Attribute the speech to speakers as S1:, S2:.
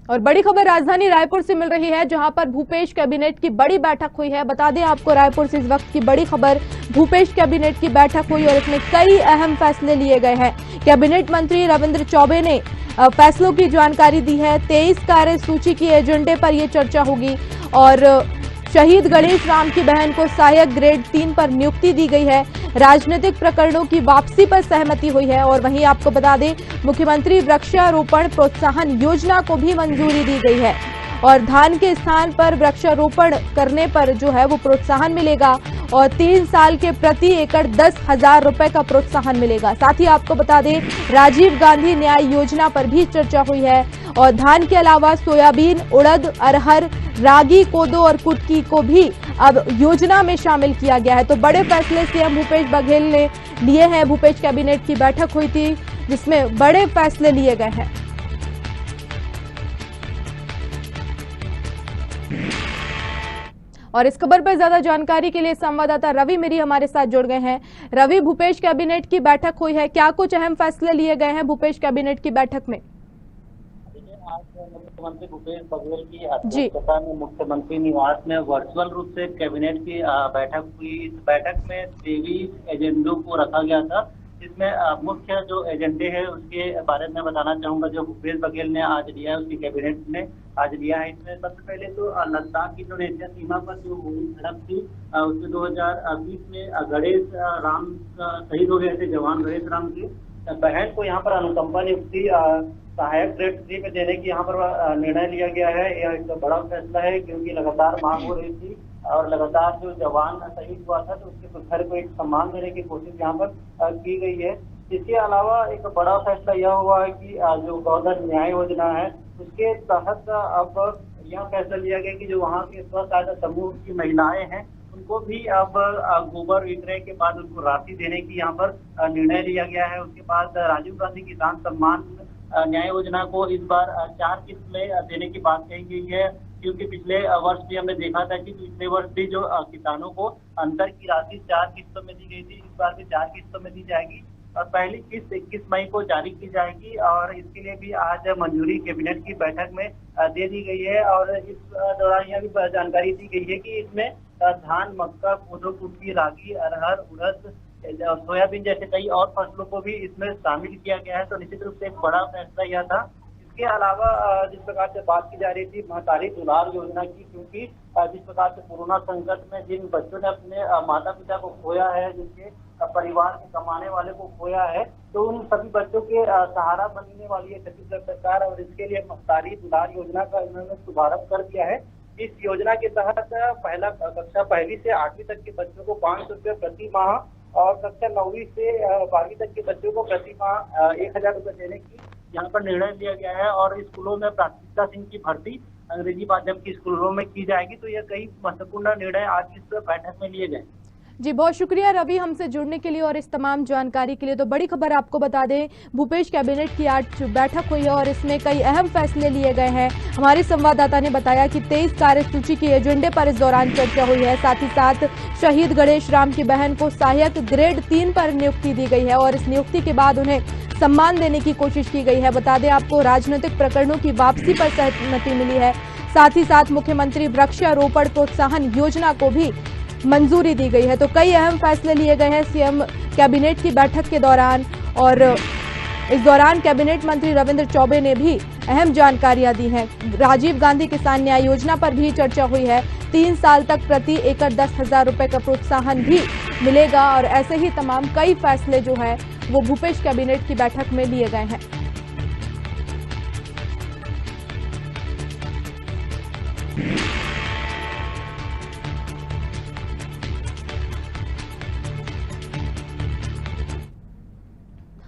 S1: और बड़ी खबर राजधानी रायपुर से मिल रही है, जहां पर भूपेश कैबिनेट की बड़ी बैठक हुई है। बता दें आपको रायपुर से इस वक्त की बड़ी खबर, भूपेश कैबिनेट की बैठक हुई और इसमें कई अहम फैसले लिए गए हैं। कैबिनेट मंत्री रविंद्र चौबे ने फैसलों की जानकारी दी है। 23 कार्य सूची की एजेंडे पर यह चर्चा होगी और शहीद गणेश राम की बहन को सहायक ग्रेड 3 पर नियुक्ति दी गई है। राजनीतिक प्रकरणों की वापसी पर सहमति हुई है और वहीं आपको बता दें मुख्यमंत्री वृक्षारोपण प्रोत्साहन योजना को भी मंजूरी दी गई है और धान के स्थान पर वृक्षारोपण करने पर जो है वो प्रोत्साहन मिलेगा और 3 साल के प्रति एकड़ 10,000 रुपए का प्रोत्साहन मिलेगा। साथ ही आपको बता दें राजीव गांधी न्याय योजना पर भी चर्चा हुई है और धान के अलावा सोयाबीन, उड़द, अरहर, रागी, कोदो और कुटकी को भी अब योजना में शामिल किया गया है। तो बड़े फैसले सीएम भूपेश बघेल ने लिए हैं। भूपेश कैबिनेट की बैठक हुई थी जिसमें बड़े फैसले लिए गए हैं। और इस खबर पर ज्यादा जानकारी के लिए संवाददाता रवि मेरी हमारे साथ जुड़ गए हैं। रवि, भूपेश कैबिनेट की बैठक हुई है, क्या कुछ अहम फैसले लिए गए हैं भूपेश कैबिनेट की बैठक में?
S2: आज मुख्यमंत्री भूपेश बघेल की अध्यक्षता में मुख्यमंत्री निवास में वर्चुअल रूप से कैबिनेट की बैठक हुई। इस बैठक में 23 एजेंडों को रखा गया था। इसमें मुख्य जो एजेंडे है उसके बारे में बताना चाहूंगा, जो भूपेश बघेल ने आज लिया है, उसकी कैबिनेट ने आज लिया है। इसमें सबसे पहले तो लद्दाख की जो एशिया सीमा पर जो हुई झड़प थी उसमें 2020 में गणेश राम शहीद हो गए थे जवान गणेश राम की बहन को यहाँ पर अनुकंपा नियुक्ति सहायक ग्रेड 3 में देने की यहाँ पर निर्णय लिया गया है। यह एक बड़ा फैसला है क्योंकि लगातार मांग हो रही थी और लगातार जो जवान शहीद हुआ था तो उसके घर को एक सम्मान देने की कोशिश यहाँ पर की गई है। इसके अलावा एक बड़ा फैसला यह हुआ है कि जो गौधन न्याय योजना है उसके तहत अब यह फैसला लिया गया कि जो वहाँ के स्व सहायता समूह की महिलाएं हैं उनको भी अब गोबर विक्रय के बाद उनको राशि देने की यहाँ पर निर्णय लिया गया है। उसके बाद राजीव गांधी किसान सम्मान न्याय योजना को इस बार 4 किस्त में देने की बात कही गई है, क्योंकि पिछले वर्ष भी हमने देखा था कि पिछले वर्ष भी जो किसानों को अंतर की राशि 4 किस्तों में दी गई थी, इस बार भी 4 किस्तों में दी जाएगी और पहली किस्त 21 मई को जारी की जाएगी और इसके लिए भी आज मंजूरी कैबिनेट की बैठक में दे दी गई है। और इस दौरान यह भी जानकारी दी गई है कि इसमें धान, मक्का, कोदो, कुटकी, रागी, अरहर, उड़द, सोयाबीन जैसे कई और फसलों को भी इसमें शामिल किया गया है। तो निश्चित रूप से एक बड़ा फैसला यह था। इसके अलावा जिस प्रकार से बात की जा रही थी महतारी दुलार योजना की, क्योंकि जिस प्रकार से कोरोना संकट में जिन बच्चों ने अपने माता पिता को खोया है, जिनके परिवार के कमाने वाले को खोया है, तो उन सभी बच्चों के सहारा बनने वाली है छत्तीसगढ़ सरकार और इसके लिए महतारी दुलार योजना का इन्होंने शुभारंभ कर दिया है। इस योजना के तहत कक्षा 1 से 8वीं तक के बच्चों को 500 रुपये प्रति माह और कक्षा 9वीं से 12वीं तक के बच्चों को प्रति माह 1,000 रुपये देने की यहाँ पर निर्णय लिया गया है। और स्कूलों में प्राथमिकता सिंह की भर्ती अंग्रेजी माध्यम की स्कूलों में की जाएगी। तो यह कई महत्वपूर्ण निर्णय आज इस बैठक में लिए गए।
S1: जी, बहुत शुक्रिया रवि हमसे जुड़ने के लिए और इस तमाम जानकारी के लिए। तो बड़ी खबर आपको बता दें, भूपेश कैबिनेट की आज बैठक हुई है और इसमें कई अहम फैसले लिए गए हैं। हमारे संवाददाता ने बताया कि 23 कार्य सूची के एजेंडे पर इस दौरान चर्चा हुई है। साथ ही साथ शहीद गणेश राम की बहन को सहायक ग्रेड 3 पर नियुक्ति दी गई है और इस नियुक्ति के बाद उन्हें सम्मान देने की कोशिश की गई है। बता दें आपको राजनीतिक प्रकरणों की वापसी पर सहमति मिली है। साथ ही साथ मुख्यमंत्री वृक्षारोपण प्रोत्साहन योजना को भी मंजूरी दी गई है। तो कई अहम फैसले लिए गए हैं सीएम कैबिनेट की बैठक के दौरान और इस दौरान कैबिनेट मंत्री रविंद्र चौबे ने भी अहम जानकारियां दी हैं। राजीव गांधी किसान न्याय योजना पर भी चर्चा हुई है। 3 साल तक प्रति एकड़ 10,000 रुपए का प्रोत्साहन भी मिलेगा और ऐसे ही तमाम कई फैसले जो है वो भूपेश कैबिनेट की बैठक में लिए गए हैं।